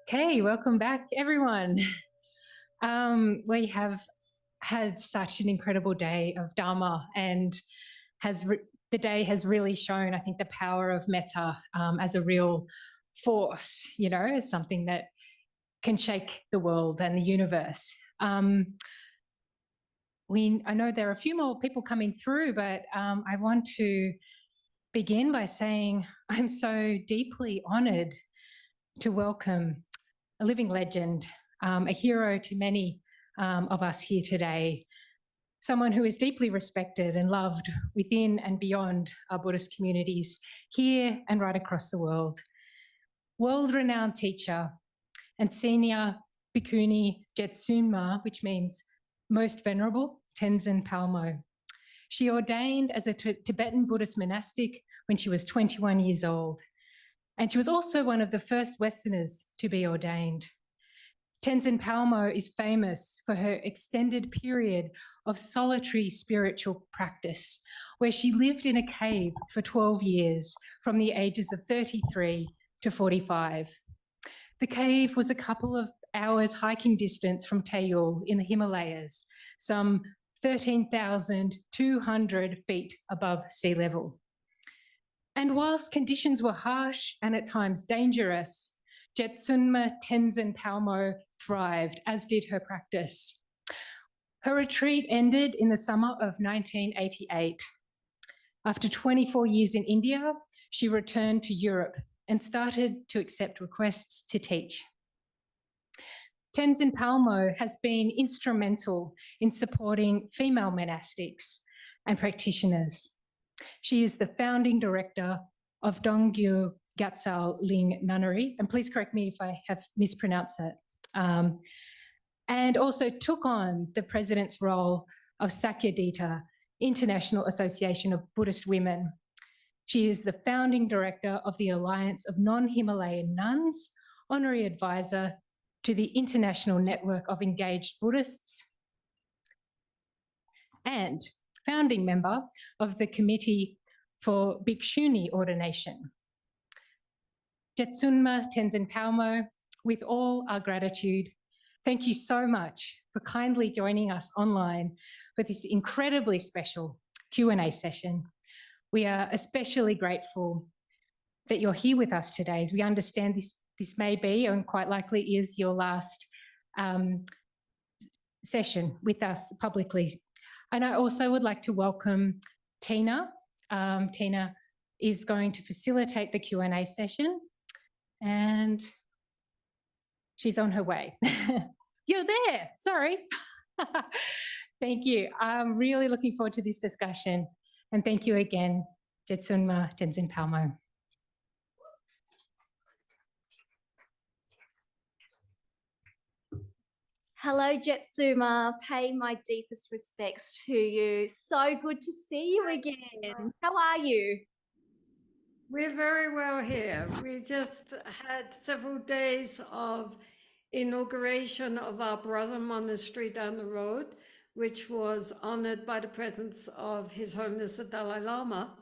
Okay, welcome back, everyone. We have had such an incredible day of Dharma, and the day has really shown, I think, the power of metta as a real force, as something that can shake the world and the universe. I know there are a few more people coming through, but I want to begin by saying I'm so deeply honoured to welcome a living legend, a hero to many of us here today, someone who is deeply respected and loved within and beyond our Buddhist communities here and right across the world. World-renowned teacher and senior Bhiksuni Jetsunma, which means Most Venerable, Tenzin Palmo. She ordained as a Tibetan Buddhist monastic when she was 21 years old. And she was also one of the first Westerners to be ordained. Tenzin Palmo is famous for her extended period of solitary spiritual practice, where she lived in a cave for 12 years from the ages of 33 to 45. The cave was a couple of hours hiking distance from Tayul in the Himalayas, some 13,200 feet above sea level. And whilst conditions were harsh and at times dangerous, Jetsunma Tenzin Palmo thrived, as did her practice. Her retreat ended in the summer of 1988. After 24 years in India, she returned to Europe and started to accept requests to teach. Tenzin Palmo has been instrumental in supporting female monastics and practitioners. She is the founding director of Dongyu Gatsal Ling Nunnery, and please correct me if I have mispronounced that, and also took on the president's role of Sakyadhita, International Association of Buddhist Women. She is the founding director of the Alliance of Non-Himalayan Nuns, honorary advisor to the International Network of Engaged Buddhists, and founding member of the Committee for Bhiksuni Ordination. Jetsunma Tenzin Palmo, with all our gratitude, thank you so much for kindly joining us online for this incredibly special Q&A session. We are especially grateful that you're here with us today, as we understand this may be, and quite likely is, your last session with us publicly. And I also would like to welcome Tina. Tina is going to facilitate the Q&A session, and she's on her way. You're there, sorry. Thank you. I'm really looking forward to this discussion. And thank you again, Jetsunma Tenzin Palmo. Hello, Jetsunma. Pay my deepest respects to you. So good to see you again. How are you? We're very well here. We just had several days of inauguration of our brother monastery down the road, which was honored by the presence of His Holiness the Dalai Lama.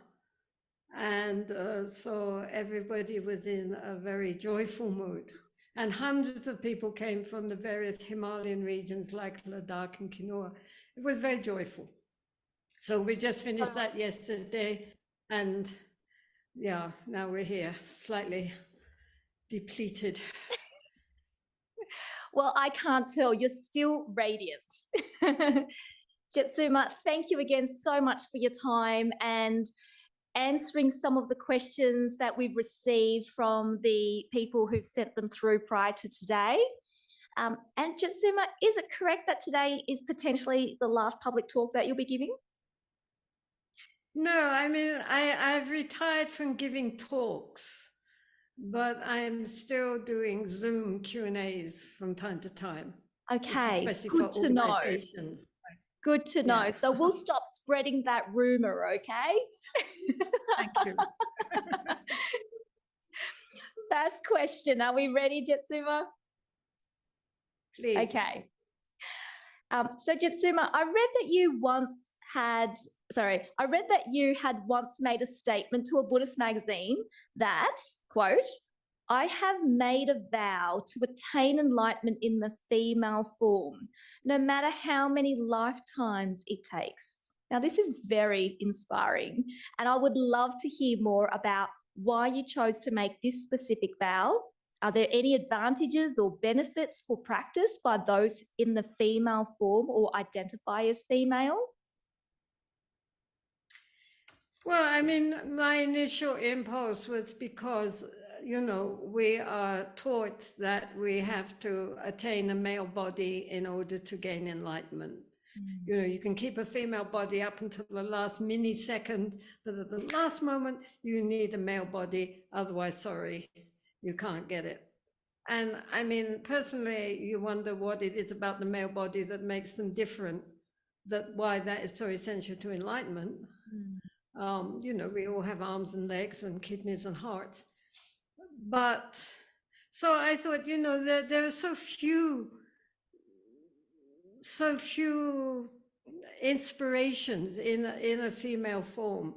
And so everybody was in a very joyful mood. And hundreds of people came from the various Himalayan regions like Ladakh and Kinnoor. It was very joyful. So we just finished that yesterday, and yeah, now we're here, slightly depleted. Well, I can't tell. You're still radiant. Jetsunma, thank you again so much for your time and answering some of the questions that we've received from the people who've sent them through prior to today. And Jetsunma, is it correct that today is potentially the last public talk that you'll be giving? No, I mean, I've retired from giving talks, but I'm still doing Zoom Q&As from time to time. Okay, especially good for to know. organizations. Good to know. Yeah. So we'll stop spreading that rumor, okay? Thank you. First question. Are we ready, Jetsunma? Please. Okay. So Jetsunma, I read that you had once made a statement to a Buddhist magazine that, quote, I have made a vow to attain enlightenment in the female form, no matter how many lifetimes it takes. Now, this is very inspiring, and I would love to hear more about why you chose to make this specific vow. Are there any advantages or benefits for practice by those in the female form or identify as female? Well, I mean, my initial impulse was because, you know, we are taught that we have to attain a male body in order to gain enlightenment. You know, you can keep a female body up until the last millisecond, but at the last moment, you need a male body. Otherwise, sorry, you can't get it. And I mean, personally, you wonder what it is about the male body that makes them different, that why that is so essential to enlightenment. You know, we all have arms and legs and kidneys and hearts. But so I thought, you know, there are so few inspirations in a female form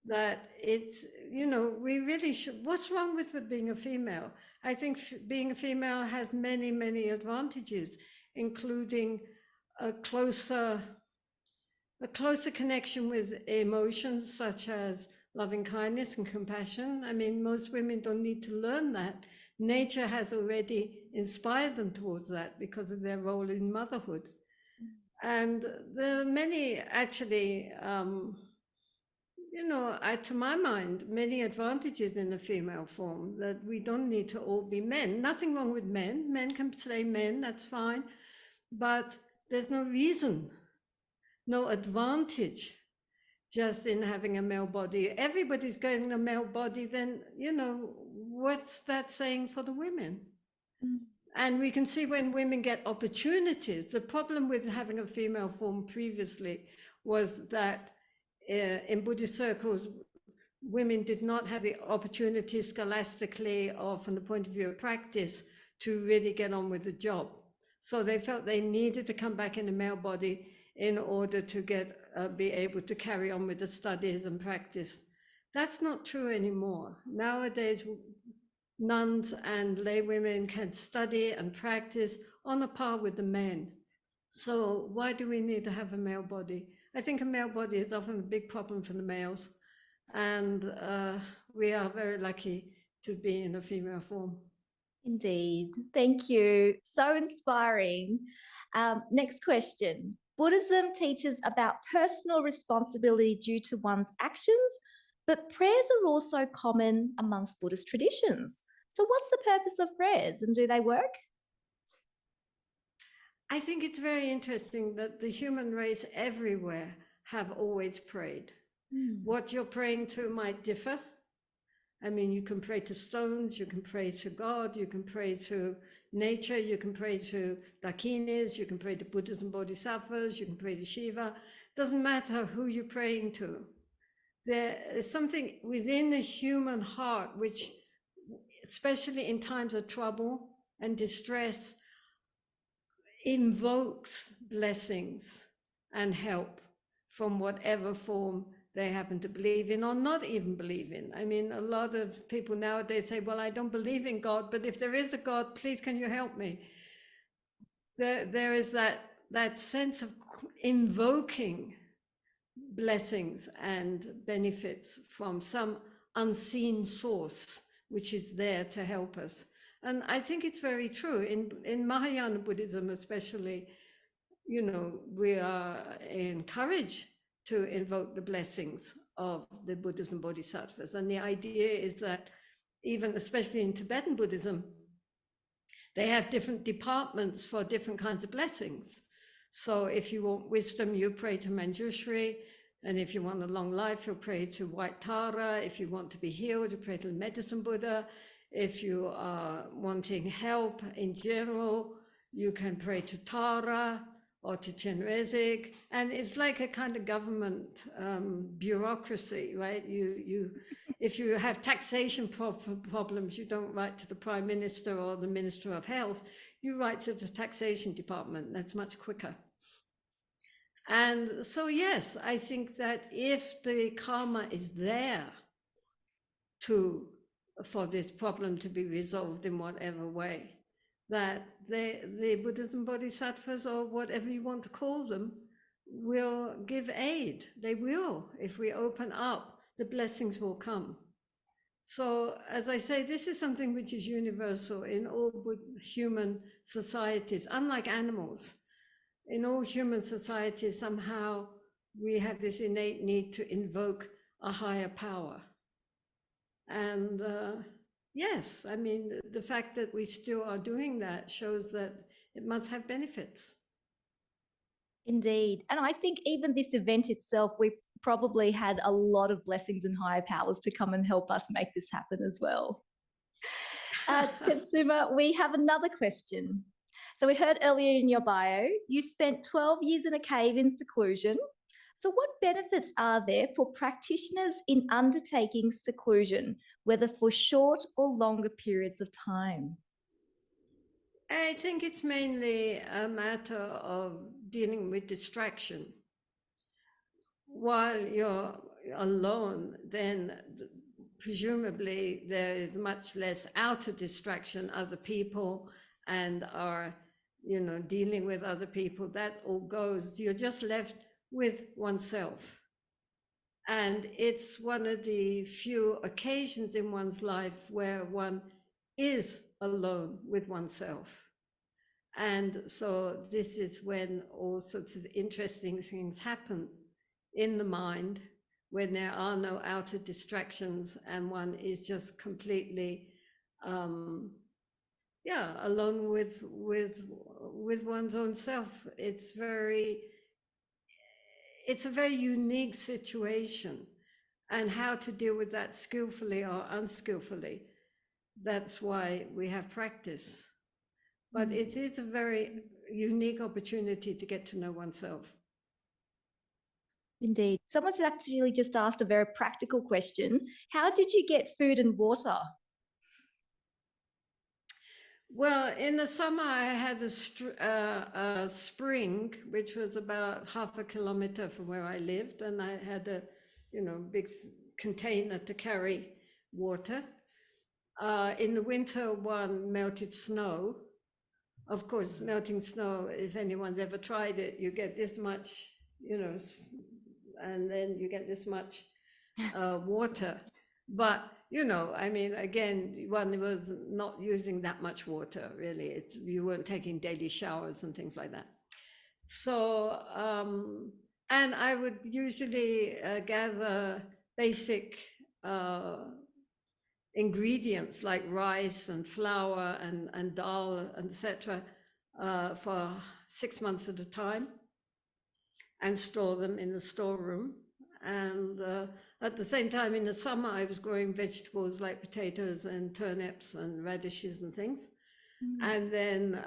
that it's, you know, we really should. What's wrong with being a female? I think being a female has many, many advantages, including a closer connection with emotions such as loving kindness and compassion. I mean, most women don't need to learn that. Nature has already inspired them towards that because of their role in motherhood. And there are many, actually, you know, to my mind, many advantages in the female form, that we don't need to all be men. Nothing wrong with men. Men can stay men, that's fine. But there's no reason, no advantage just in having a male body. Everybody's getting a male body, then, you know, what's that saying for the women? And we can see when women get opportunities, the problem with having a female form previously was that in Buddhist circles, women did not have the opportunity scholastically or from the point of view of practice to really get on with the job. So they felt they needed to come back in a male body in order to be able to carry on with the studies and practice. That's not true anymore. Nowadays, nuns and lay women can study and practice on a par with the men. So why do we need to have a male body? I think a male body is often a big problem for the males, and we are very lucky to be in a female form. Indeed. Thank you. So inspiring. Next question. Buddhism teaches about personal responsibility due to one's actions, but prayers are also common amongst Buddhist traditions. So what's the purpose of prayers and do they work? I think it's very interesting that the human race everywhere have always prayed. What you're praying to might differ. I mean, you can pray to stones, you can pray to God, you can pray to nature, you can pray to dakinis, you can pray to Buddhas and Bodhisattvas, you can pray to Shiva. Doesn't matter who you're praying to. There is something within the human heart which, especially in times of trouble and distress, invokes blessings and help from whatever form they happen to believe in or not even believe in. I mean, a lot of people nowadays say, well, I don't believe in God, but if there is a God, please can you help me? There is that sense of invoking blessings and benefits from some unseen source which is there to help us. And I think it's very true. In Mahayana Buddhism especially, you know, we are encouraged to invoke the blessings of the Buddhas and Bodhisattvas. And the idea is that even, especially in Tibetan Buddhism, they have different departments for different kinds of blessings. So if you want wisdom, you pray to Manjushri. And if you want a long life, you'll pray to White Tara. If you want to be healed, you pray to the Medicine Buddha. If you are wanting help in general, you can pray to Tara or to Chenrezig. And it's like a kind of government bureaucracy, right? If you have taxation problems, you don't write to the Prime Minister or the Minister of Health, you write to the taxation department. That's much quicker. And so, yes, I think that if the karma is there to for this problem to be resolved in whatever way. That the Buddhism Bodhisattvas, or whatever you want to call them, will give aid. They will. If we open up, the blessings will come. So, as I say, this is something which is universal in all human societies, unlike animals. In all human societies, somehow we have this innate need to invoke a higher power. And yes, I mean, the fact that we still are doing that shows that it must have benefits. Indeed. And I think even this event itself, we probably had a lot of blessings and higher powers to come and help us make this happen as well. Jetsunma, we have another question. So we heard earlier in your bio, you spent 12 years in a cave in seclusion. So what benefits are there for practitioners in undertaking seclusion, whether for short or longer periods of time? I think it's mainly a matter of dealing with distraction. While you're alone, then presumably there is much less outer distraction, other people, and are, you know, dealing with other people. That all goes, you're just left with oneself. And it's one of the few occasions in one's life where one is alone with oneself. And so this is when all sorts of interesting things happen in the mind, when there are no outer distractions and one is just completely alone with one's own self. It's a very unique situation, and how to deal with that skillfully or unskillfully, that's why we have practice. But it is a very unique opportunity to get to know oneself. Indeed. Someone's actually just asked a very practical question. How did you get food and water? Well, in the summer, I had a spring, which was about half a kilometer from where I lived, and I had a, big container to carry water. In the winter, one melted snow. Of course, melting snow, if anyone's ever tried it, you get this much, and then you get this much water. But, I mean, again, one was not using that much water, really. You weren't taking daily showers and things like that. So, and I would usually gather basic ingredients like rice and flour and dal, etc., for 6 months at a time, and store them in the storeroom. And at the same time, in the summer, I was growing vegetables like potatoes and turnips and radishes and things. And then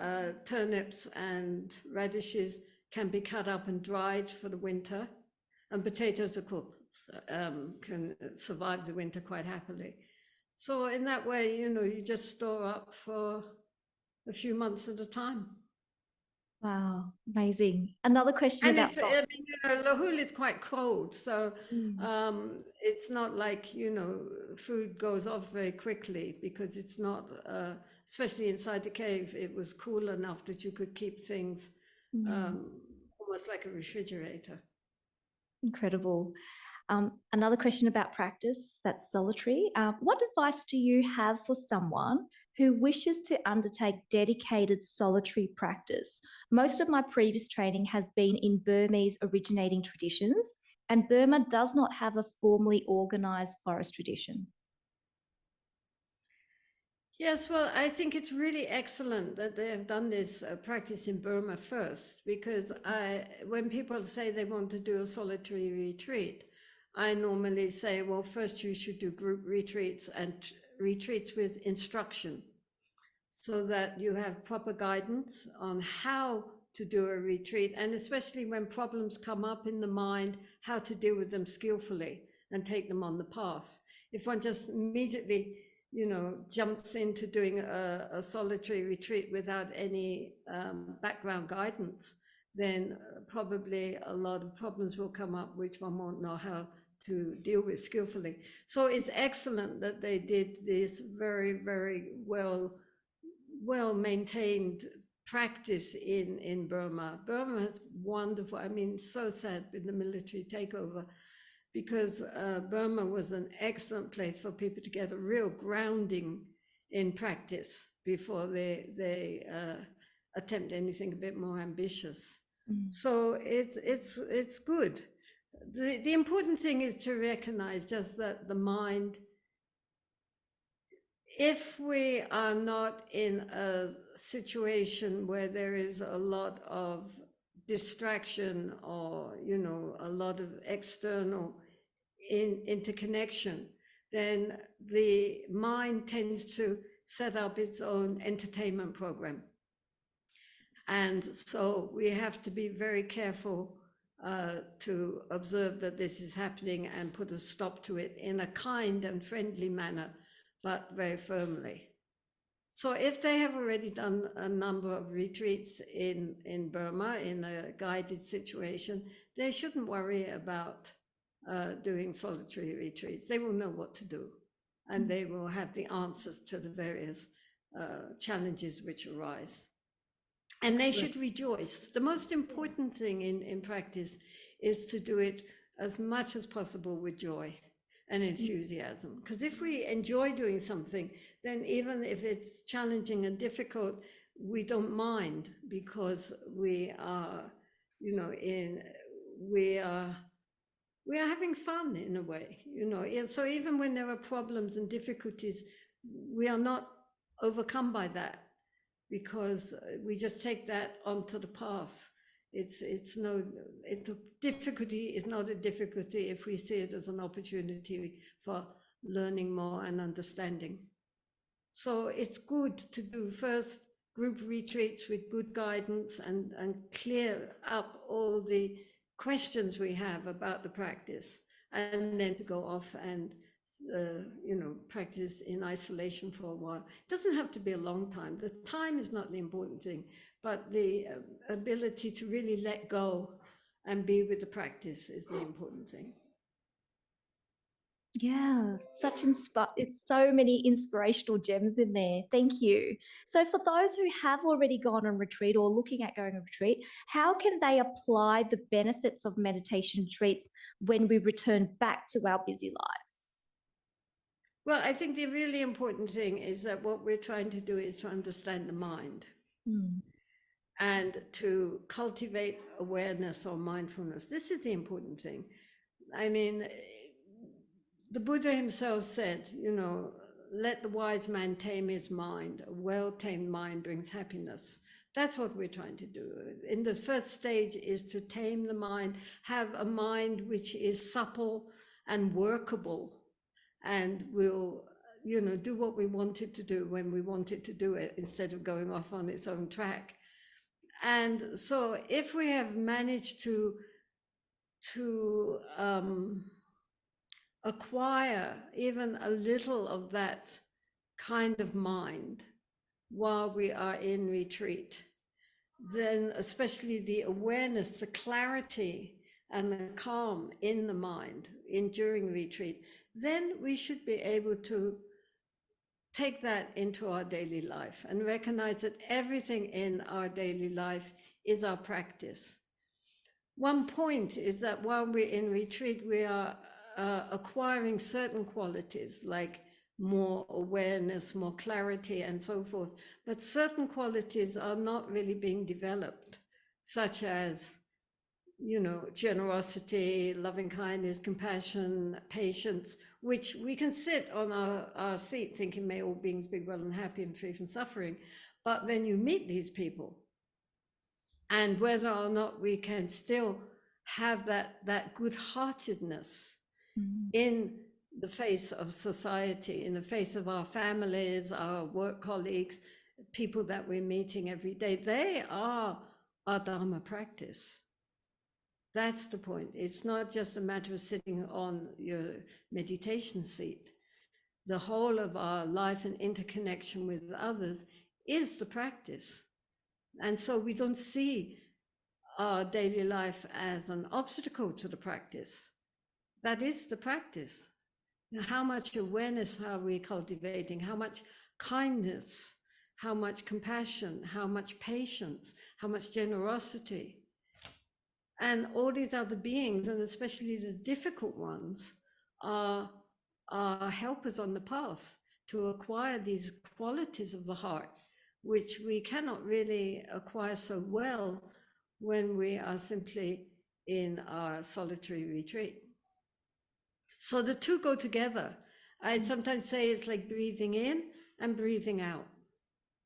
turnips and radishes can be cut up and dried for the winter. And potatoes, of course, can survive the winter quite happily. So in that way, you just store up for a few months at a time. Wow, amazing. Another question and about... it's, I mean, Lahul is quite cold, so it's not like, food goes off very quickly, because it's not, especially inside the cave, it was cool enough that you could keep things almost like a refrigerator. Incredible. Another question about practice, that's solitary. What advice do you have for someone who wishes to undertake dedicated solitary practice? Most of my previous training has been in Burmese originating traditions, and Burma does not have a formally organised forest tradition. Yes, well, I think it's really excellent that they have done this practice in Burma first, because when people say they want to do a solitary retreat, I normally say, well, first you should do group retreats and retreats with instruction, so that you have proper guidance on how to do a retreat, and especially when problems come up in the mind, how to deal with them skillfully and take them on the path. If one just immediately, jumps into doing a solitary retreat without any background guidance, then probably a lot of problems will come up which one won't know how to deal with skillfully. So it's excellent that they did this very, very well maintained practice in Burma. Burma is wonderful. I mean, so sad with the military takeover, because Burma was an excellent place for people to get a real grounding in practice before they attempt anything a bit more ambitious. So it's good. The important thing is to recognize just that the mind, if we are not in a situation where there is a lot of distraction or, you know, a lot of external interconnection, then the mind tends to set up its own entertainment program. And so we have to be very careful to observe that this is happening and put a stop to it in a kind and friendly manner, but very firmly. So if they have already done a number of retreats in Burma in a guided situation, they shouldn't worry about doing solitary retreats. They will know what to do, and they will have the answers to the various challenges which arise. And they should rejoice. The most important thing in practice is to do it as much as possible with joy and enthusiasm. Because if we enjoy doing something, then even if it's challenging and difficult, we don't mind, because we are, you know, we are having fun in a way, you know. And so even when there are problems and difficulties, we are not overcome by that, because we just take that onto the path. The difficulty is not a difficulty if we see it as an opportunity for learning more and understanding. So it's good to do first group retreats with good guidance and clear up all the questions we have about the practice, and then to go off and you know, practice in isolation for a while. It doesn't have to be a long time. The time is not the important thing, but the ability to really let go and be with the practice is the important thing. Yeah, it's so many inspirational gems in there. Thank you. So for those who have already gone on retreat or looking at going on retreat, how can they apply the benefits of meditation retreats when we return back to our busy lives? Well, I think the really important thing is that what we're trying to do is to understand the mind and to cultivate awareness or mindfulness. This is the important thing. I mean, the Buddha himself said, you know, let the wise man tame his mind. A well-tamed mind brings happiness. That's what we're trying to do. In the first stage is to tame the mind, have a mind which is supple and workable, and will, you know, do what we want it to do when we want it to do it, instead of going off on its own track. And so if we have managed to acquire even a little of that kind of mind while we are in retreat, then especially the awareness, the clarity and the calm in the mind during retreat, then we should be able to take that into our daily life and recognize that everything in our daily life is our practice. One point is that while we're in retreat, we are acquiring certain qualities like more awareness, more clarity, and so forth. But certain qualities are not really being developed, such as, you know, generosity, loving kindness, compassion, patience, which we can sit on our seat thinking, may all beings be well and happy and free from suffering. But then you meet these people, and whether or not we can still have that good-heartedness in the face of society, in the face of our families, our work colleagues, people that we're meeting every day, they are our Dharma practice. That's the point. It's not just a matter of sitting on your meditation seat. The whole of our life and interconnection with others is the practice. And so we don't see our daily life as an obstacle to the practice. That is the practice. How much awareness are we cultivating? How much kindness? How much compassion? How much patience? How much generosity? And all these other beings, and especially the difficult ones, are helpers on the path to acquire these qualities of the heart, which we cannot really acquire so well when we are simply in our solitary retreat. So the two go together. I sometimes say it's like breathing in and breathing out,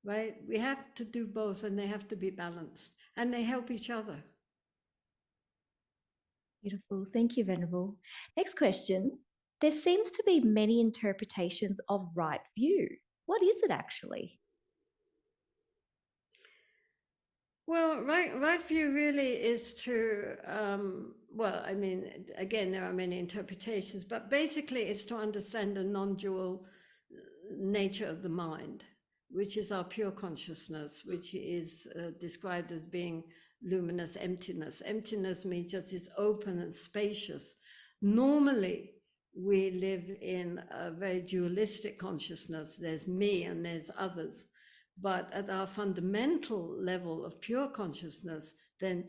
right? We have to do both, and they have to be balanced, and they help each other. Beautiful. Thank you, Venerable. Next question. There seems to be many interpretations of right view. What is it actually? Well, right view really is to, well, I mean, again, there are many interpretations, but basically it's to understand the non-dual nature of the mind, which is our pure consciousness, which is described as being luminous emptiness. Emptiness means just it's open and spacious. Normally, we live in a very dualistic consciousness. There's me and there's others. But at our fundamental level of pure consciousness, then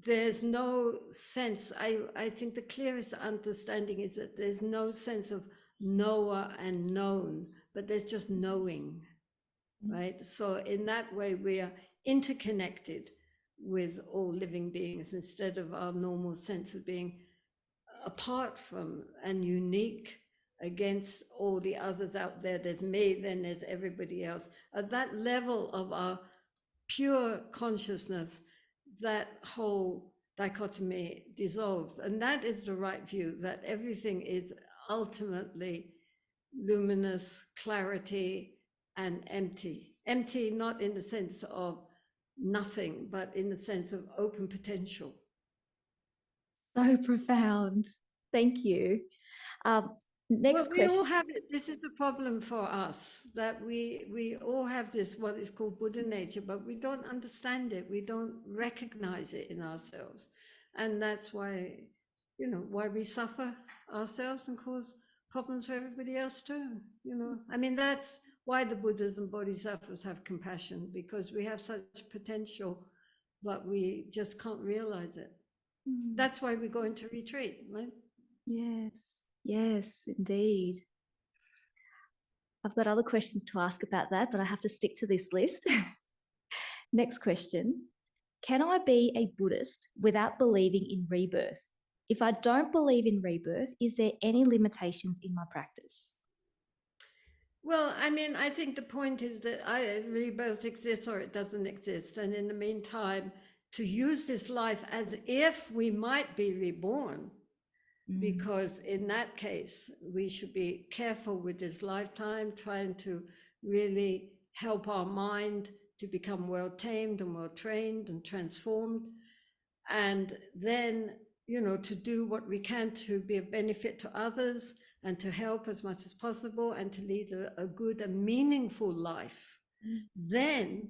there's no sense. I think the clearest understanding is that there's no sense of knower and known, but there's just knowing, right? So in that way, we are interconnected with all living beings instead of our normal sense of being apart from and unique against all the others out there. There's me, then there's everybody else. At that level of our pure consciousness, that whole dichotomy dissolves. And that is the right view, that everything is ultimately luminous, clarity, and empty. Empty, not in the sense of nothing, but in the sense of open potential. So profound. Thank you. Next we all question. have it. This is the problem for us, that we all have this, what is called Buddha nature, but we don't understand it. We don't recognize it in ourselves. And that's why, why we suffer ourselves and cause problems for everybody else too. I mean, that's why the Buddhas and Bodhisattvas have compassion, because we have such potential, but we just can't realize it. That's why we go into retreat, right? Yes, indeed. I've got other questions to ask about that, but I have to stick to this list. Next question. Can I be a Buddhist without believing in rebirth? If I don't believe in rebirth, is there any limitations in my practice? Well, I mean, I think the point is that rebirth exists or it doesn't exist. And in the meantime, to use this life as if we might be reborn, because in that case, we should be careful with this lifetime, trying to really help our mind to become well tamed and well trained and transformed. And then, to do what we can to be of benefit to others and to help as much as possible and to lead a good and meaningful life. Then,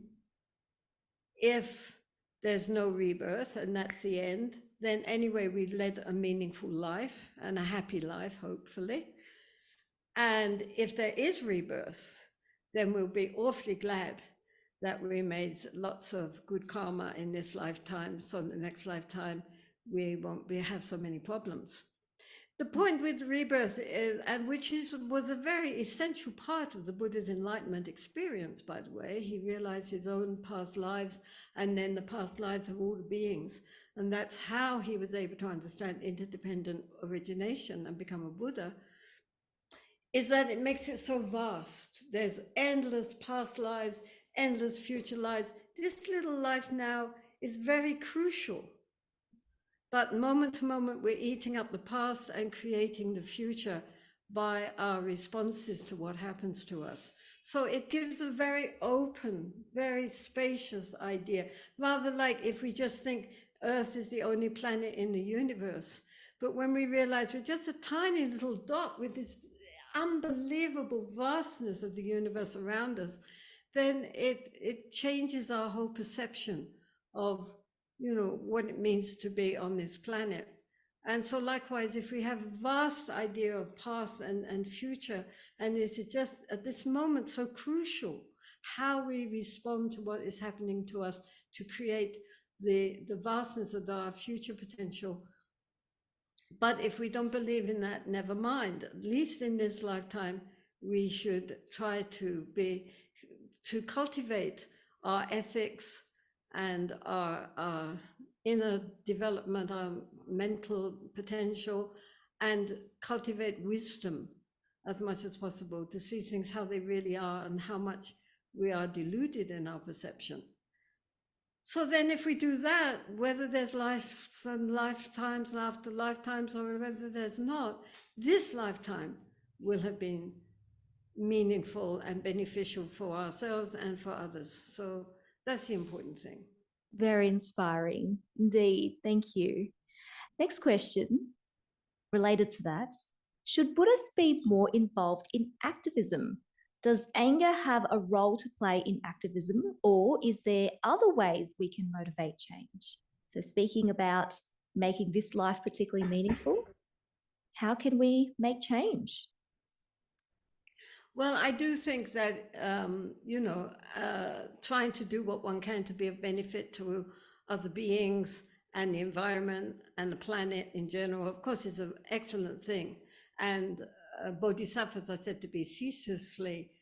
if there's no rebirth and that's the end, then anyway, we led a meaningful life and a happy life, hopefully. And if there is rebirth, then we'll be awfully glad that we made lots of good karma in this lifetime, so in the next lifetime we won't have so many problems. The point with rebirth is, and which was a very essential part of the Buddha's enlightenment experience, by the way. He realized his own past lives and then the past lives of all the beings. And that's how he was able to understand interdependent origination and become a Buddha, is that it makes it so vast. There's endless past lives, endless future lives. This little life now is very crucial. But moment to moment, we're eating up the past and creating the future by our responses to what happens to us. So it gives a very open, very spacious idea, rather like if we just think Earth is the only planet in the universe. But when we realize we're just a tiny little dot with this unbelievable vastness of the universe around us, then it changes our whole perception of what it means to be on this planet. And so likewise, if we have a vast idea of past and future, and is it just at this moment so crucial how we respond to what is happening to us to create the vastness of our future potential. But if we don't believe in that, never mind. At least in this lifetime, we should try to cultivate our ethics and our inner development, our mental potential, and cultivate wisdom as much as possible to see things how they really are and how much we are deluded in our perception. So then if we do that, whether there's lives and lifetimes and after lifetimes, or whether there's not, this lifetime will have been meaningful and beneficial for ourselves and for others. So that's the important thing. Very inspiring indeed. Thank you. Next question related to that. Should Buddhists be more involved in activism? Does anger have a role to play in activism, or is there other ways we can motivate change? So speaking about making this life particularly meaningful, how can we make change? Well, I do think that, trying to do what one can to be of benefit to other beings and the environment and the planet in general, of course, is an excellent thing. And bodhisattvas are said to be ceaselessly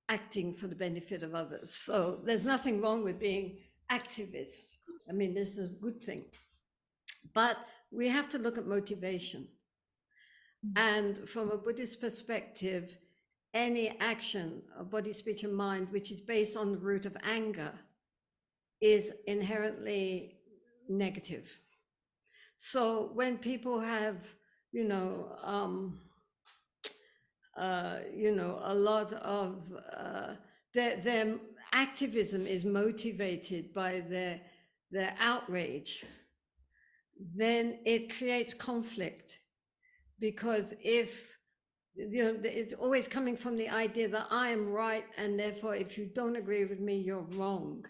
acting for the benefit of others. So there's nothing wrong with being activist. I mean, this is a good thing. But we have to look at motivation. And from a Buddhist perspective, any action of body, speech, and mind, which is based on the root of anger, is inherently negative. So when people have, a lot of their activism is motivated by their outrage, then it creates conflict, because if it's always coming from the idea that I am right, and therefore if you don't agree with me, you're wrong.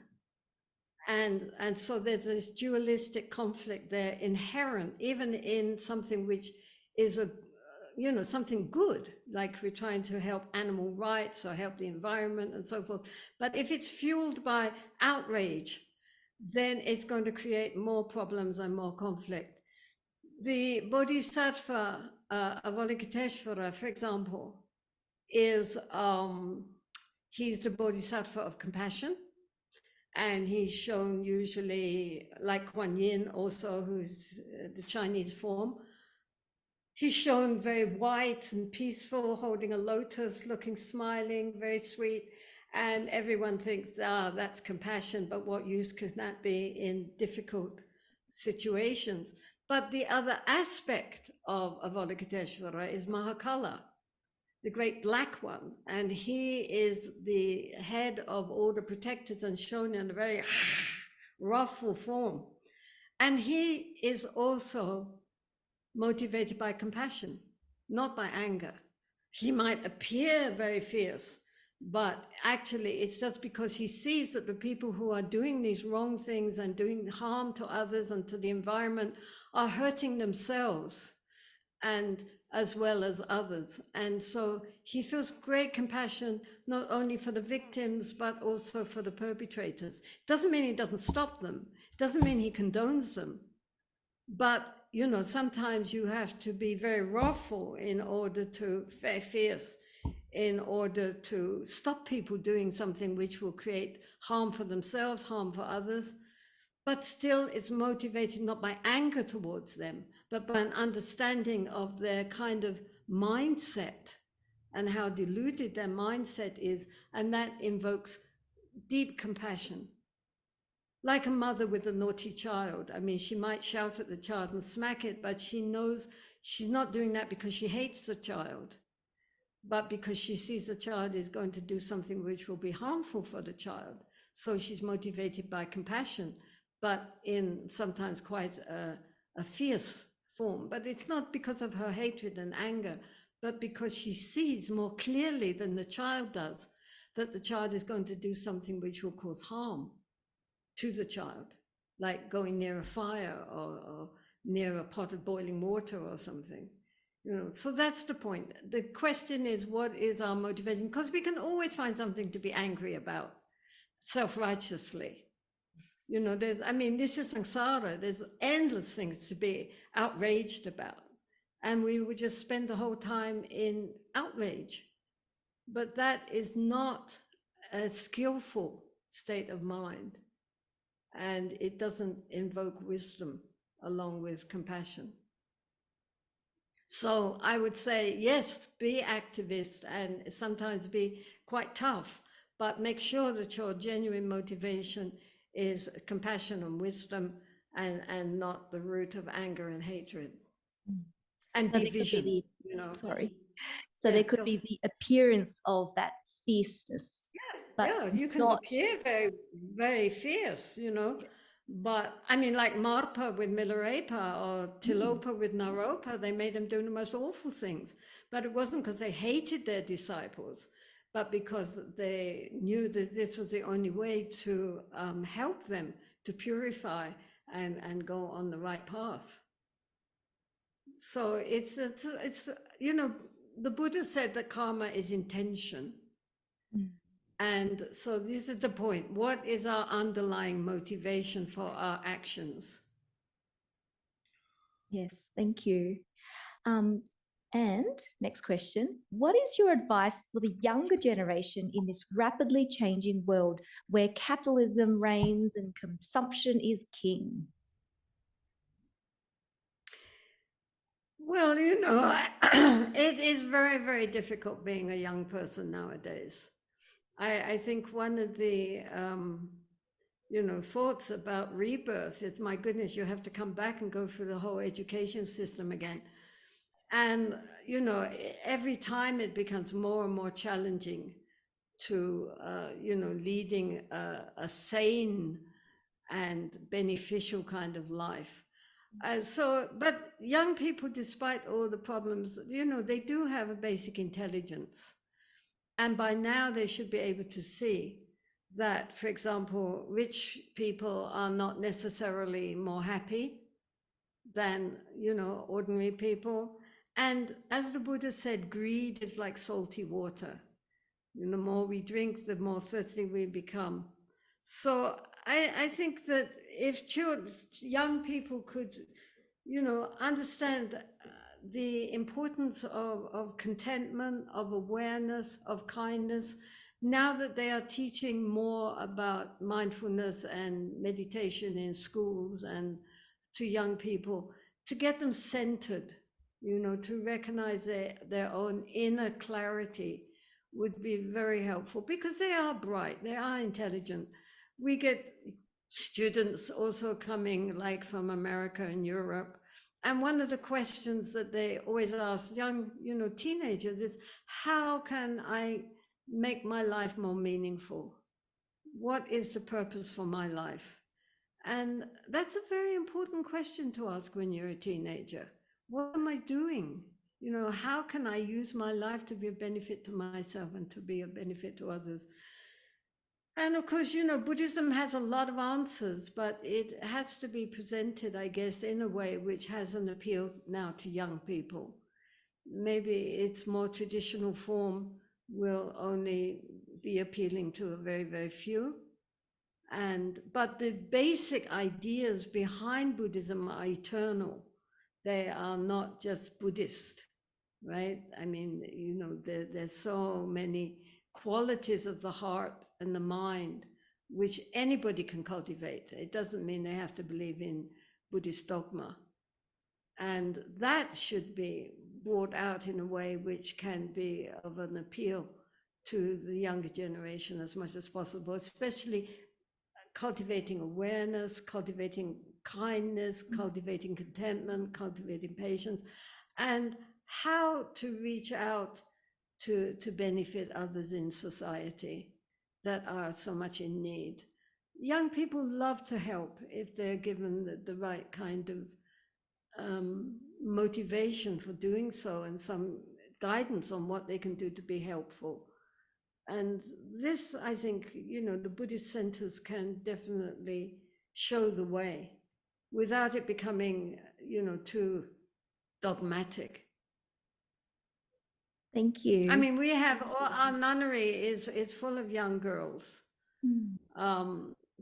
And so there's this dualistic conflict there inherent, even in something which is something good, like we're trying to help animal rights or help the environment and so forth. But if it's fueled by outrage, then it's going to create more problems and more conflict. The Bodhisattva Avalokiteshvara, for example, is he's the Bodhisattva of compassion, and he's shown usually, like Kuan Yin also, who's the Chinese form, he's shown very white and peaceful, holding a lotus, looking smiling, very sweet, and everyone thinks, that's compassion, but what use could that be in difficult situations? But the other aspect of Avalokiteshvara is Mahakala, the great black one, and he is the head of all the protectors and shown in a very wrathful form. And he is also motivated by compassion, not by anger. He might appear very fierce, but actually it's just because he sees that the people who are doing these wrong things and doing harm to others and to the environment are hurting themselves and as well as others. And so he feels great compassion, not only for the victims, but also for the perpetrators. Doesn't mean he doesn't stop them. Doesn't mean he condones them. But, sometimes you have to be very wrathful in order to, very fierce, in order to stop people doing something which will create harm for themselves, harm for others. But still it's motivated not by anger towards them, but by an understanding of their kind of mindset and how deluded their mindset is. And that invokes deep compassion. Like a mother with a naughty child. I mean, she might shout at the child and smack it, but she knows she's not doing that because she hates the child, but because she sees the child is going to do something which will be harmful for the child. So she's motivated by compassion, but in sometimes quite a fierce form. But it's not because of her hatred and anger, but because she sees more clearly than the child does that the child is going to do something which will cause harm to the child, like going near a fire or near a pot of boiling water or something. So that's the point. The question is, what is our motivation? Because we can always find something to be angry about, self-righteously. This is samsara. There's endless things to be outraged about. And we would just spend the whole time in outrage. But that is not a skillful state of mind. And it doesn't invoke wisdom along with compassion. So I would say, yes, be activist and sometimes be quite tough, but make sure that your genuine motivation is compassion and wisdom and not the root of anger and hatred and So division. Sorry. So there could be the appearance of that fierceness. But you can appear very, very fierce, But like Marpa with Milarepa or Tilopa with Naropa, they made them do the most awful things. But it wasn't because they hated their disciples, but because they knew that this was the only way to help them to purify and go on the right path. So it's the Buddha said that karma is intention. And so this is the point. What is our underlying motivation for our actions? Yes, thank you. And next question. What is your advice for the younger generation in this rapidly changing world where capitalism reigns and consumption is king? Well, it is very, very difficult being a young person nowadays. I think one of the, thoughts about rebirth is, my goodness, you have to come back and go through the whole education system again. And, every time it becomes more and more challenging to, leading a sane and beneficial kind of life. But young people, despite all the problems, they do have a basic intelligence. And by now they should be able to see that, for example, rich people are not necessarily more happy than, ordinary people. And as the Buddha said, greed is like salty water. The more we drink, the more thirsty we become. So I think that if young people could, understand the importance of contentment, of awareness, of kindness, now that they are teaching more about mindfulness and meditation in schools and to young people, to get them centered, to recognize their own inner clarity would be very helpful, because they are bright, they are intelligent. We get students also coming like from America and Europe. And one of the questions that they always ask young, teenagers is, how can I make my life more meaningful? What is the purpose for my life? And that's a very important question to ask when you're a teenager. What am I doing? How can I use my life to be a benefit to myself and to be a benefit to others? And of course, Buddhism has a lot of answers, but it has to be presented, I guess, in a way which has an appeal now to young people. Maybe its more traditional form will only be appealing to a very, very few. But the basic ideas behind Buddhism are eternal. They are not just Buddhist, right? There's so many qualities of the heart and the mind which anybody can cultivate. It doesn't mean they have to believe in Buddhist dogma. And that should be brought out in a way which can be of an appeal to the younger generation as much as possible, especially cultivating awareness, cultivating kindness, cultivating contentment, cultivating patience, and how to reach out to benefit others in society that are so much in need. Young people love to help if they're given the right kind of motivation for doing so, and some guidance on what they can do to be helpful. And this, I think, the Buddhist centers can definitely show the way. without it becoming, too dogmatic. Thank you. I mean, we have our nunnery is full of young girls,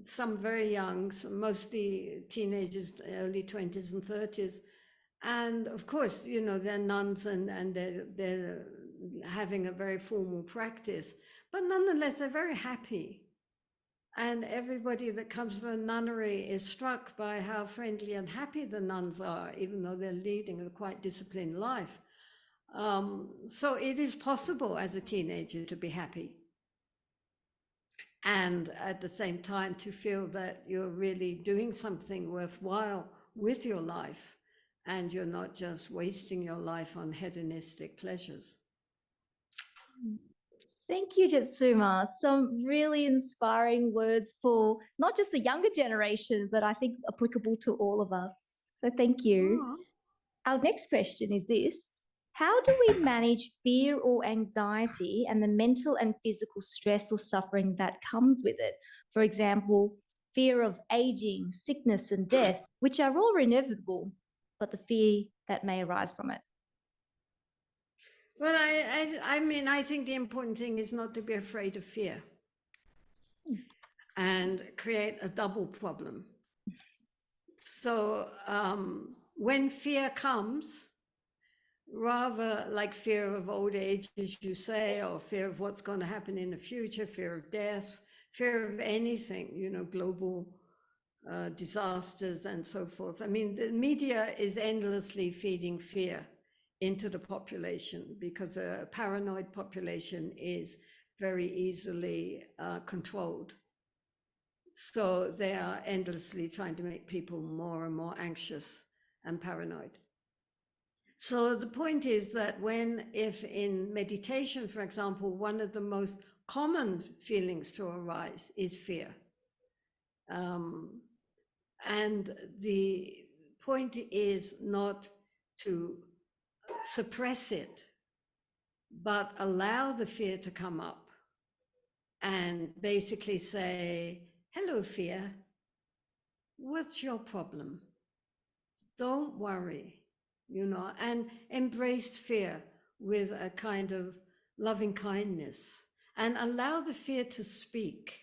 some very young, some mostly teenagers, early 20s and 30s. And of course, they're nuns and they're having a very formal practice, but nonetheless, they're very happy. And everybody that comes to the nunnery is struck by how friendly and happy the nuns are, even though they're leading a quite disciplined life. So it is possible as a teenager to be happy and at the same time to feel that you're really doing something worthwhile with your life and you're not just wasting your life on hedonistic pleasures. Thank you, Jetsunma. Some really inspiring words for not just the younger generation, but I think applicable to all of us. So thank you. Oh. Our next question is this. How do we manage fear or anxiety and the mental and physical stress or suffering that comes with it? For example, fear of aging, sickness, and death, which are all inevitable, but the fear that may arise from it. Well, I mean, I think the important thing is not to be afraid of fear and create a double problem. So when fear comes, rather like fear of old age, as you say, or fear of what's going to happen in the future, fear of death, fear of anything, global disasters and so forth. I mean, the media is endlessly feeding fear into the population because a paranoid population is very easily controlled. So they are endlessly trying to make people more and more anxious and paranoid. So the point is that if in meditation, for example, one of the most common feelings to arise is fear. And the point is not to suppress it, but allow the fear to come up and basically say, hello, fear, what's your problem? Don't worry, and embrace fear with a kind of loving kindness and allow the fear to speak.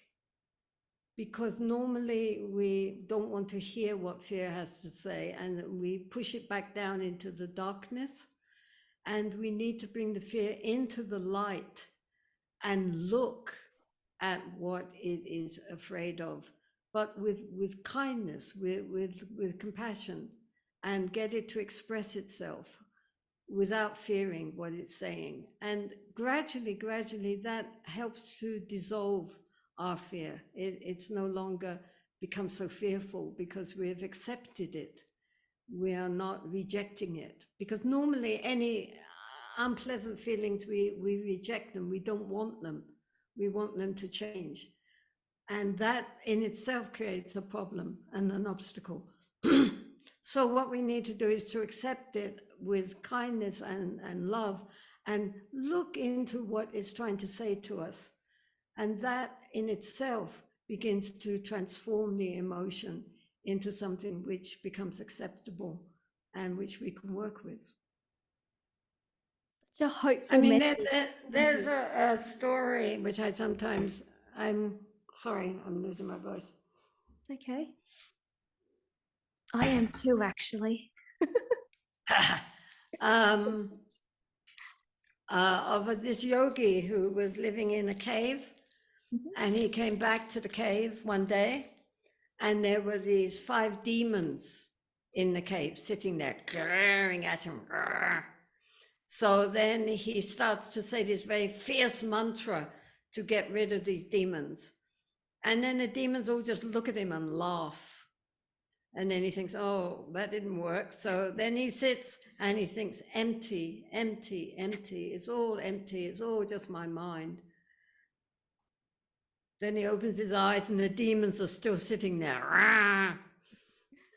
Because normally we don't want to hear what fear has to say and we push it back down into the darkness. And we need to bring the fear into the light and look at what it is afraid of, but with kindness, with compassion, and get it to express itself without fearing what it's saying. And gradually, that helps to dissolve our fear. It's no longer become so fearful because we have accepted it. We are not rejecting it, because normally any unpleasant feelings, we reject them. We don't want them. We want them to change. And that in itself creates a problem and an obstacle. So what we need to do is to accept it with kindness and love and look into what it's trying to say to us. And that in itself begins to transform the emotion into something which becomes acceptable and which we can work with. Such a hopeful I mean, there's a story which I'm sorry, I'm losing my voice. Okay. I am too, actually. Of this yogi who was living in a cave, and he came back to the cave one day, and there were these 5 demons in the cave sitting there glaring at him. So then he starts to say this very fierce mantra to get rid of these demons, and then the demons all just look at him and laugh. And then he thinks, oh, that didn't work. So then he sits and he thinks, empty, empty, empty. It's all empty. It's all just my mind. Then he opens his eyes and the demons are still sitting there.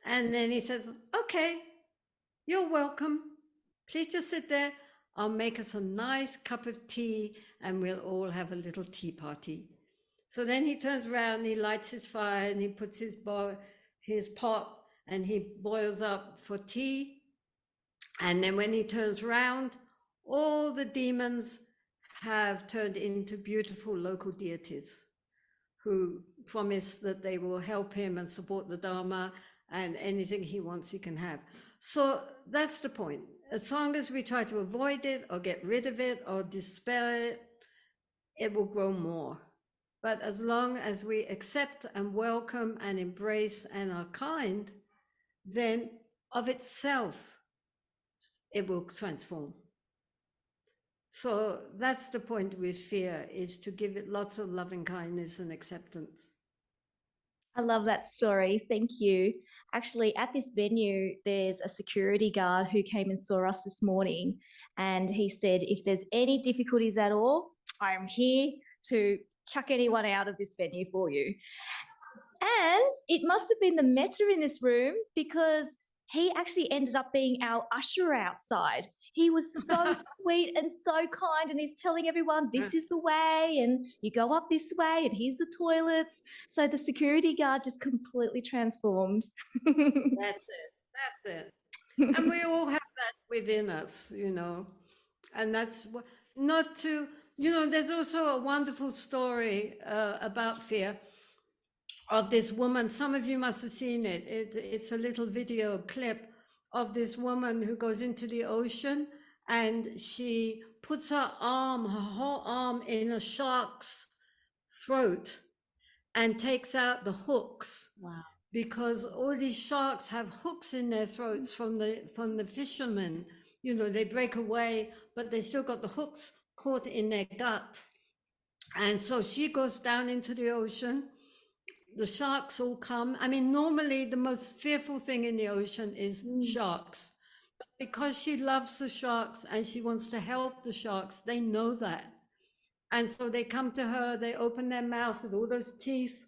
And then he says, okay, you're welcome. Please just sit there. I'll make us a nice cup of tea and we'll all have a little tea party. So then he turns around, he lights his fire and he puts his pot and he boils up for tea. And then when he turns around, all the demons have turned into beautiful local deities who promise that they will help him and support the Dharma, and anything he wants, he can have. So that's the point. As long as we try to avoid it or get rid of it or dispel it, it will grow more. But as long as we accept and welcome and embrace and are kind, then of itself, it will transform. So that's the point with fear, is to give it lots of loving kindness and acceptance. I love that story. Thank you. Actually, at this venue, there's a security guard who came and saw us this morning. And he said, if there's any difficulties at all, I am here to chuck anyone out of this venue for you. And it must have been the Metta in this room, because he actually ended up being our usher outside. He was so sweet and so kind, and he's telling everyone, this is the way, and you go up this way, and here's the toilets. So the security guard just completely transformed. That's it. And we all have that within us, you know, and that's what, not to, you know, there's also a wonderful story about fear of this woman. Some of you must have seen it. It's a little video clip of this woman who goes into the ocean, and she puts her whole arm in a shark's throat and takes out the hooks. Wow. Because all these sharks have hooks in their throats from the fishermen. You know, they break away, but they still got the hooks caught in their gut. And so she goes down into the ocean. The sharks all come. I mean, normally the most fearful thing in the ocean is sharks. But because she loves the sharks and she wants to help the sharks, they know that. And so they come to her, they open their mouth with all those teeth.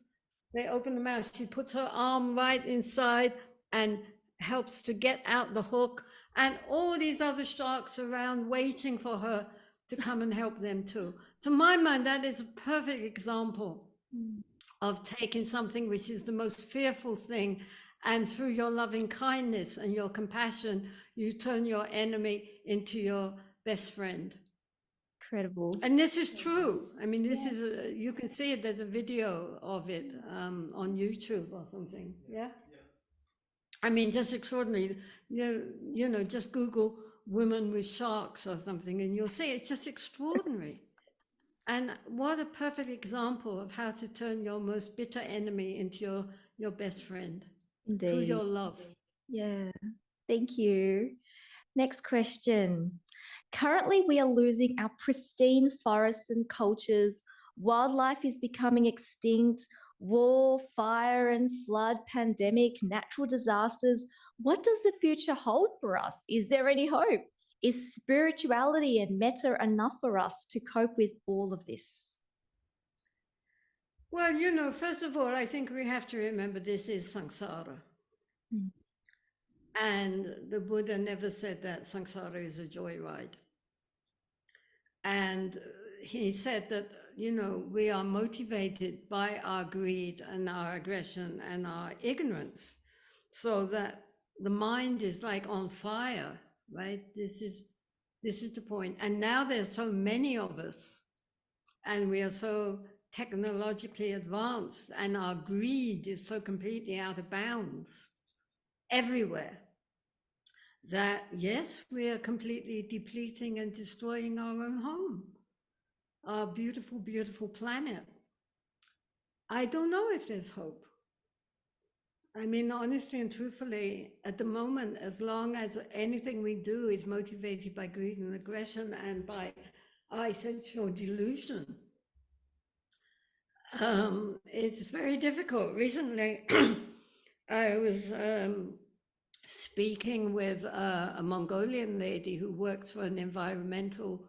They open the mouth. She puts her arm right inside and helps to get out the hook. And all these other sharks around waiting for her to come and help them too. To my mind, that is a perfect example of taking something which is the most fearful thing, and through your loving kindness and your compassion, you turn your enemy into your best friend. Incredible. And this is true. I mean, this is, you can see it, there's a video of it on YouTube or something. Yeah. I mean, just extraordinary. You know, just Google women with sharks or something, and you'll see it's just extraordinary. And what a perfect example of how to turn your most bitter enemy into your best friend. Indeed. Through your love. Yeah. Thank you. Next question. Currently, we are losing our pristine forests and cultures. Wildlife is becoming extinct. War, fire and flood, pandemic, natural disasters. What does the future hold for us? Is there any hope? Is spirituality and metta enough for us to cope with all of this? Well, you know, first of all, I think we have to remember this is samsara. And the Buddha never said that samsara is a joyride. And he said that, you know, we are motivated by our greed and our aggression and our ignorance, so that the mind is like on fire, right? This is the point. And now there's so many of us, and we are so technologically advanced, and our greed is so completely out of bounds everywhere, that yes, we are completely depleting and destroying our own home, our beautiful, beautiful planet. I don't know if there's hope. I mean, honestly and truthfully, at the moment, as long as anything we do is motivated by greed and aggression and by our essential delusion, it's very difficult. Recently, I was speaking with a Mongolian lady who works for an environmental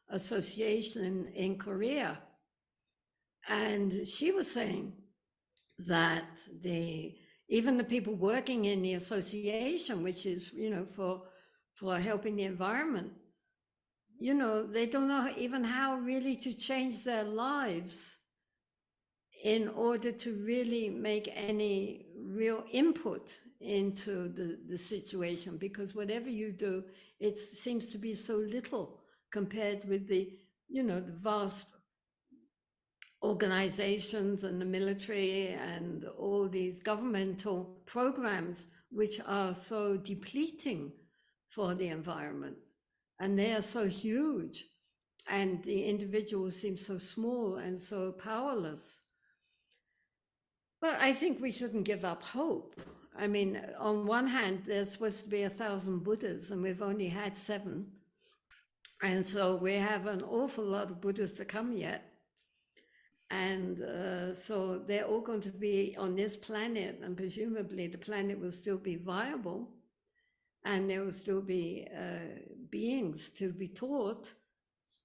association in Korea. And she was saying that even the people working in the association, which is, you know, for helping the environment, you know, they don't know even how really to change their lives in order to really make any real input into the situation, because whatever you do, it seems to be so little compared with the, the vast organizations and the military and all these governmental programs which are so depleting for the environment, and they are so huge, and the individual seems so small and so powerless. But I think we shouldn't give up hope. I mean, on one hand, there's supposed to be 1,000 Buddhas, and we've only had 7. And so we have an awful lot of Buddhas to come yet. And so they're all going to be on this planet, and presumably the planet will still be viable, and there will still be beings to be taught.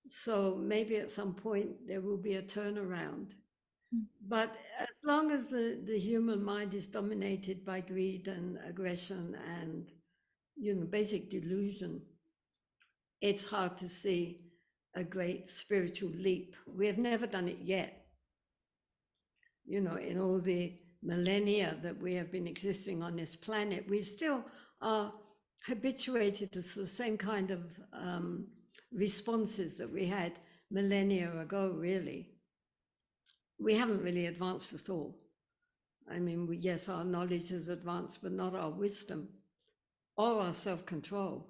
So maybe at some point there will be a turnaround. But as long as the human mind is dominated by greed and aggression and, basic delusion, it's hard to see a great spiritual leap. We have never done it yet. In all the millennia that we have been existing on this planet, we still are habituated to the same kind of responses that we had millennia ago, really. We haven't really advanced at all. I mean, yes, our knowledge has advanced, but not our wisdom or our self-control.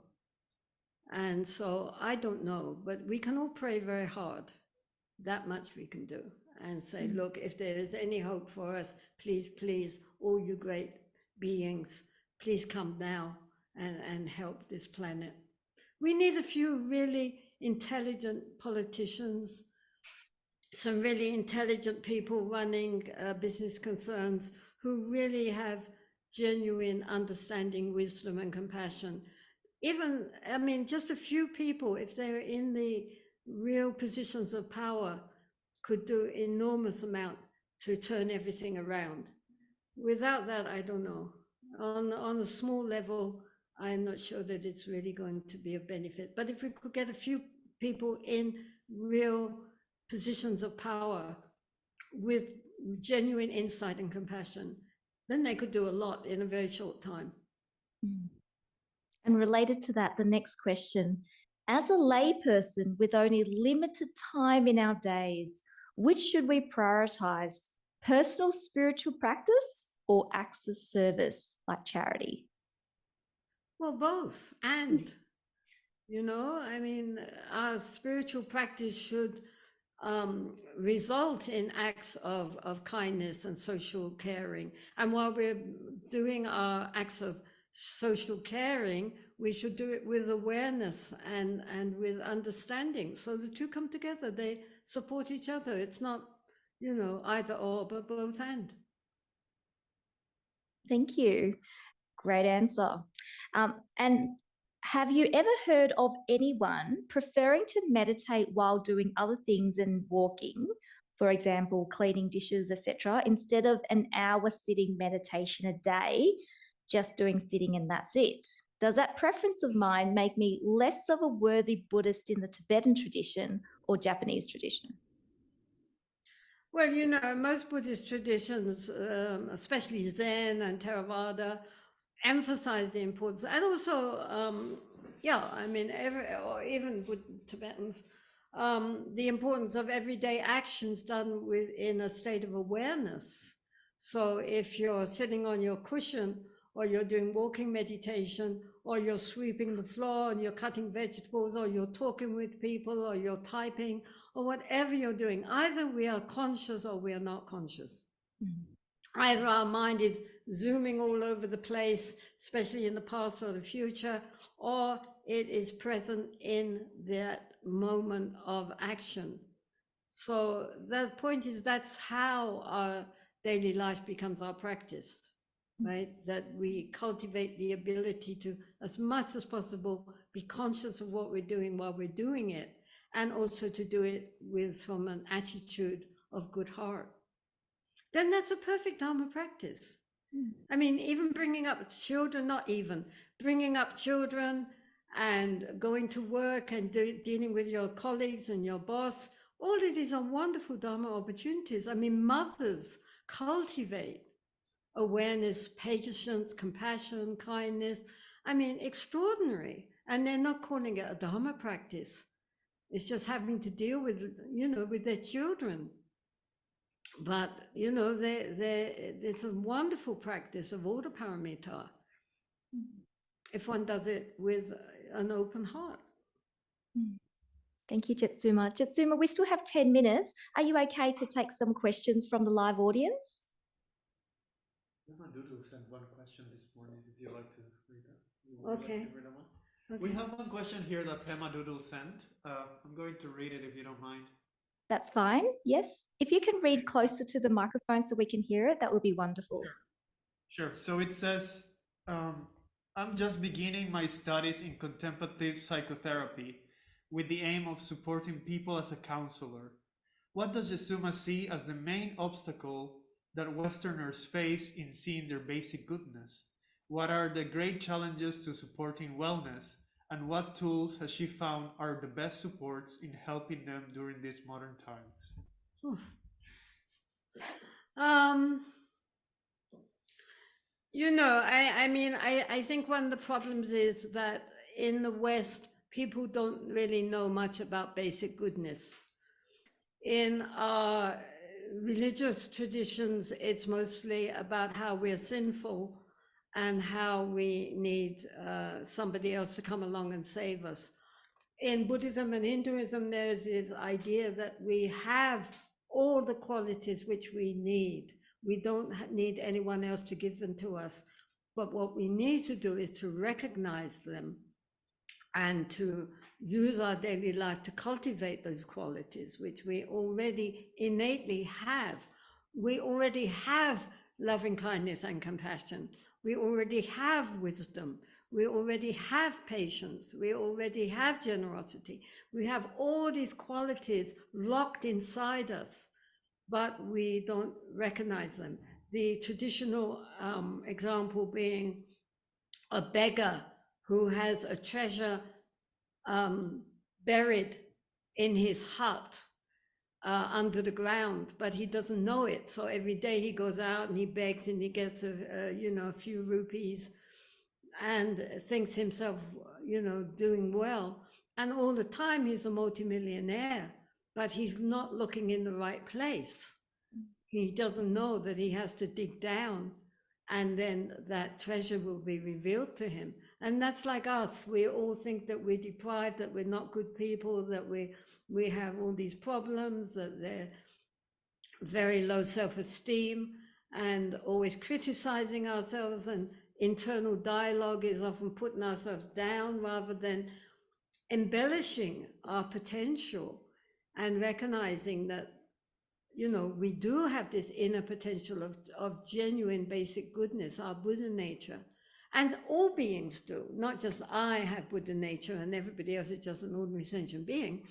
And so I don't know, but we can all pray very hard. That much we can do, and say, look, if there is any hope for us, please, please, all you great beings, please come now and help this planet. We need a few really intelligent politicians, some really intelligent people running business concerns who really have genuine understanding, wisdom, and compassion. Even, I mean, just a few people, if they're in the real positions of power, could do enormous amount to turn everything around. Without that, I don't know. On a small level, I'm not sure that it's really going to be of benefit. But if we could get a few people in real positions of power with genuine insight and compassion, then they could do a lot in a very short time. And related to that, the next question, as a layperson with only limited time in our days, which should we prioritize, personal spiritual practice or acts of service like charity? Well, both. And, I mean, our spiritual practice should result in acts of kindness and social caring. And while we're doing our acts of social caring, we should do it with awareness and with understanding. So the two come together, they support each other. It's not, either or, but both and. Thank you. Great answer. And have you ever heard of anyone preferring to meditate while doing other things and walking, for example, cleaning dishes, etc., instead of an hour sitting meditation a day, just doing sitting and that's it? Does that preference of mine make me less of a worthy Buddhist in the Tibetan tradition or Japanese tradition? Well, most Buddhist traditions, especially Zen and Theravada, emphasize the importance, and also, even Tibetans, the importance of everyday actions done in a state of awareness. So if you're sitting on your cushion, or you're doing walking meditation, or you're sweeping the floor, and you're cutting vegetables, or you're talking with people, or you're typing, or whatever you're doing, either we are conscious or we are not conscious. Either our mind is zooming all over the place, especially in the past or the future, or it is present in that moment of action. So the point is, that's how our daily life becomes our practice, right? That we cultivate the ability to, as much as possible, be conscious of what we're doing while we're doing it, and also to do it from an attitude of good heart. Then that's a perfect Dharma practice. I mean, even bringing up children, bringing up children and going to work and dealing with your colleagues and your boss, all of these are wonderful Dharma opportunities. I mean, mothers cultivate awareness, patience, compassion, kindness. I mean, extraordinary. And they're not calling it a Dharma practice. It's just having to deal with, with their children. But, it's a wonderful practice of order paramita if one does it with an open heart. Thank you, Jetsunma. Jetsunma, we still have 10 minutes. Are you okay to take some questions from the live audience? Pema Doodle sent one question this morning, if you'd like to read that. Okay. Like to read that one? Okay. We have one question here that Pema Doodle sent. I'm going to read it if you don't mind. That's fine, yes. If you can read closer to the microphone so we can hear it, that would be wonderful. Sure. So it says, I'm just beginning my studies in contemplative psychotherapy with the aim of supporting people as a counselor. What does Jetsunma see as the main obstacle that Westerners face in seeing their basic goodness? What are the great challenges to supporting wellness? And what tools has she found are the best supports in helping them during these modern times? I think one of the problems is that in the West, people don't really know much about basic goodness. In our religious traditions, it's mostly about how we're sinful and how we need somebody else to come along and save us. In Buddhism and Hinduism, there's this idea that we have all the qualities which we need. We don't need anyone else to give them to us. But what we need to do is to recognize them and to use our daily life to cultivate those qualities, which we already innately have. We already have loving kindness and compassion. We already have wisdom. We already have patience. We already have generosity. We have all these qualities locked inside us, but we don't recognize them. The traditional example being a beggar who has a treasure buried in his hut under the ground, but he doesn't know it. So every day he goes out and he begs and he gets a few rupees and thinks himself, doing well. And all the time he's a multimillionaire, but he's not looking in the right place. He doesn't know that he has to dig down and then that treasure will be revealed to him. And that's like us. We all think that we're deprived, that we're not good people, that we have all these problems, that they're very low self-esteem and always criticizing ourselves, and internal dialogue is often putting ourselves down rather than embellishing our potential and recognizing that, we do have this inner potential of genuine basic goodness, our Buddha nature. And all beings do, not just I have Buddha nature and everybody else is just an ordinary sentient being.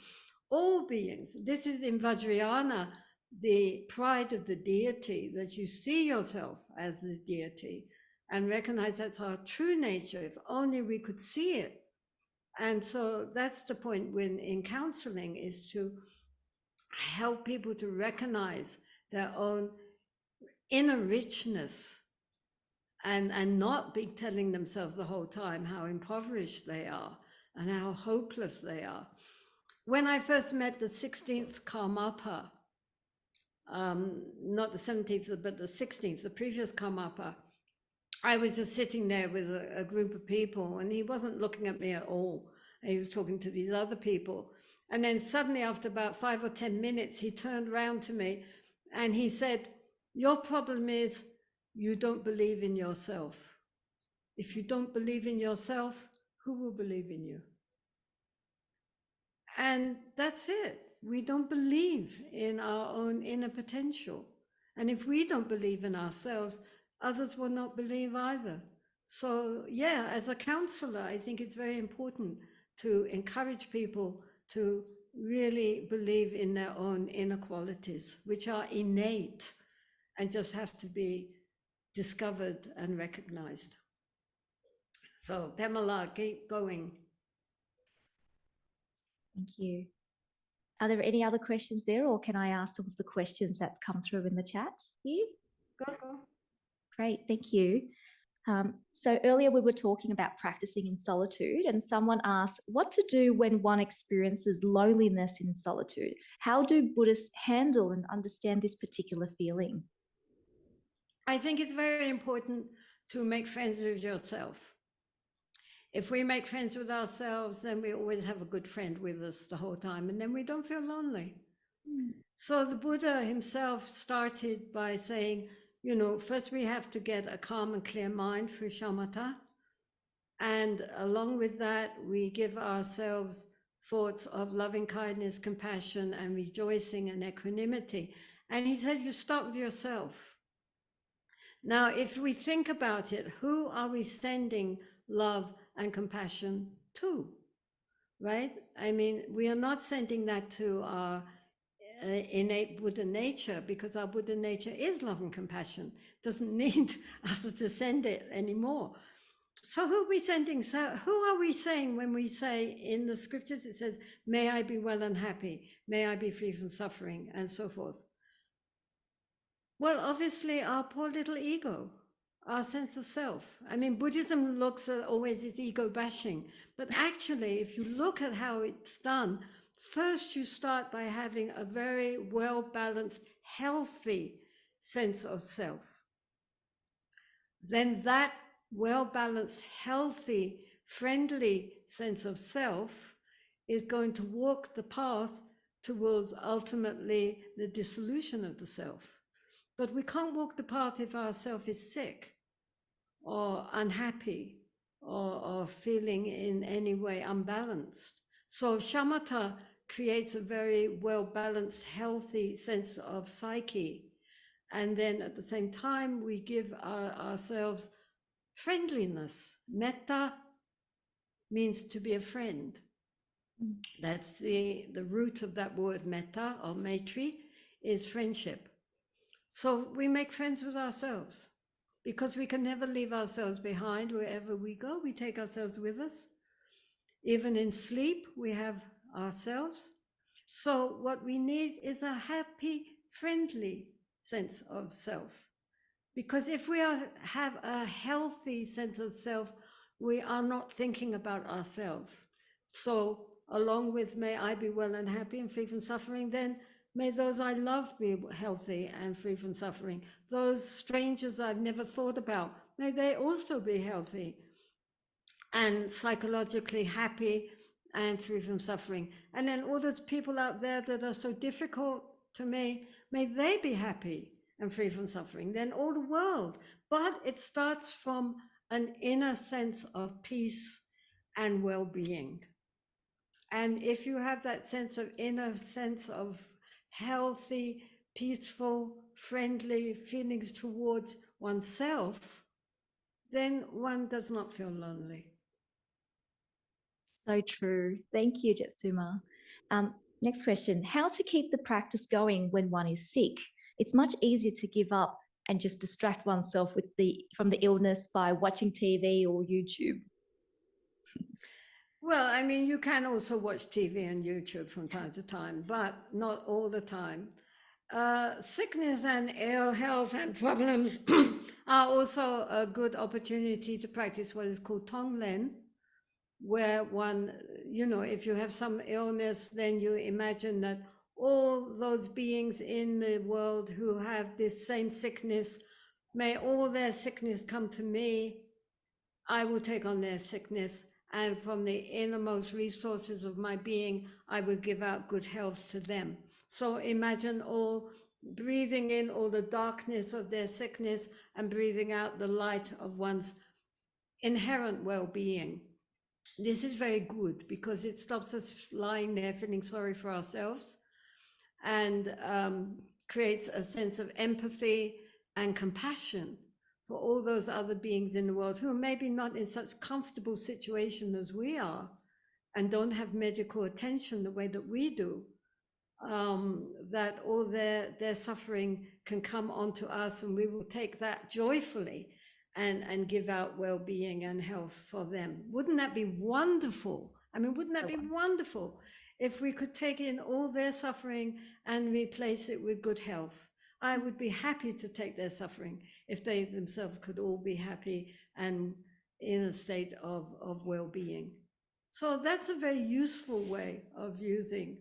All beings. This is in Vajrayana, the pride of the deity, that you see yourself as the deity and recognize that's our true nature, if only we could see it. And so that's the point when in counseling, is to help people to recognize their own inner richness and not be telling themselves the whole time how impoverished they are and how hopeless they are. When I first met the 16th Karmapa, not the 17th, but the 16th, the previous Karmapa, I was just sitting there with a group of people and he wasn't looking at me at all. He was talking to these other people. And then suddenly after about 5 or 10 minutes, he turned around to me and he said, your problem is you don't believe in yourself. If you don't believe in yourself, who will believe in you? And that's it. We don't believe in our own inner potential. And if we don't believe in ourselves, others will not believe either. So yeah, as a counselor, I think it's very important to encourage people to really believe in their own inner qualities, which are innate and just have to be discovered and recognized. So Pamela, keep going. Thank you. Are there any other questions there, or can I ask some of the questions that's come through in the chat here? Go. Great, thank you. So earlier we were talking about practicing in solitude, and someone asked what to do when one experiences loneliness in solitude. How do Buddhists handle and understand this particular feeling? I think it's very important to make friends with yourself. If we make friends with ourselves, then we always have a good friend with us the whole time, and then we don't feel lonely. So the Buddha himself started by saying, you know, first we have to get a calm and clear mind through shamatha. And along with that, we give ourselves thoughts of loving kindness, compassion, and rejoicing and equanimity. And he said, you start with yourself. Now, if we think about it, who are we sending love and compassion to? Right? I mean, we are not sending that to our innate Buddha nature, because our Buddha nature is love and compassion. Doesn't need us to send it anymore. So who are we sending? So who are we saying when we say in the scriptures, it says, may I be well and happy, may I be free from suffering, and so forth? Well, obviously our poor little ego, our sense of self. I mean, Buddhism looks at always as ego bashing, but actually, if you look at how it's done, first you start by having a very well-balanced, healthy sense of self. Then that well-balanced, healthy, friendly sense of self is going to walk the path towards ultimately the dissolution of the self. But we can't walk the path if our self is sick or unhappy or feeling in any way unbalanced. So shamatha creates a very well-balanced, healthy sense of psyche. And then at the same time, we give ourselves friendliness. Metta means to be a friend. That's the root of that word metta or maitri is friendship. So we make friends with ourselves because we can never leave ourselves behind. Wherever we go, we take ourselves with us. Even in sleep, we have ourselves. So what we need is a happy, friendly sense of self. Because if we have a healthy sense of self, we are not thinking about ourselves. So along with may I be well and happy and free from suffering, then may those I love be healthy and free from suffering. Those strangers I've never thought about, may they also be healthy and psychologically happy and free from suffering. And then all those people out there that are so difficult to me, may they be happy and free from suffering. Then all the world. But it starts from an inner sense of peace and well-being. And if you have that inner sense of healthy, peaceful, friendly feelings towards oneself, then one does not feel lonely. So true. Thank you, Jetsunma. Next question. How to keep the practice going when one is sick? It's much easier to give up and just distract oneself from the illness by watching TV or YouTube. Well, I mean, you can also watch TV and YouTube from time to time, but not all the time. Sickness and ill health and problems are also a good opportunity to practice what is called tonglen, where one, you know, if you have some illness, then you imagine that all those beings in the world who have this same sickness, may all their sickness come to me. I will take on their sickness, and from the innermost resources of my being, I will give out good health to them. So imagine all breathing in all the darkness of their sickness and breathing out the light of one's inherent well-being. This is very good because it stops us lying there feeling sorry for ourselves and creates a sense of empathy and compassion for all those other beings in the world who are maybe not in such comfortable situation as we are and don't have medical attention the way that we do, that all their suffering can come onto us, and we will take that joyfully and give out well-being and health for them. Wouldn't that be wonderful? I mean, wouldn't that be wonderful if we could take in all their suffering and replace it with good health? I would be happy to take their suffering. if they themselves could all be happy and in a state of well-being. So that's a very useful way of using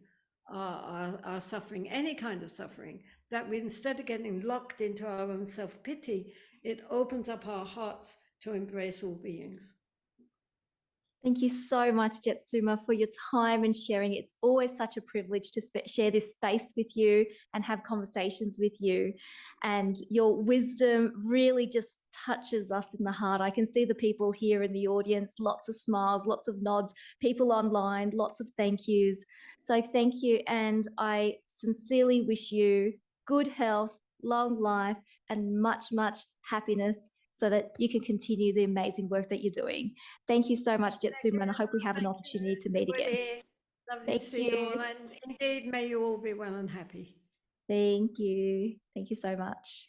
our suffering, any kind of suffering, that we, instead of getting locked into our own self-pity, it opens up our hearts to embrace all beings. Thank you so much, Jetsunma, for your time and sharing. It's always such a privilege to share this space with you and have conversations with you. And your wisdom really just touches us in the heart. I can see the people here in the audience, lots of smiles, lots of nods, people online, lots of thank yous. So thank you. And I sincerely wish you good health, long life, and much, much happiness, so that you can continue the amazing work that you're doing. Thank you so much, Jetsunma, and I hope we have an opportunity to meet again. Really lovely to see you all, and indeed, may you all be well and happy. Thank you. Thank you so much.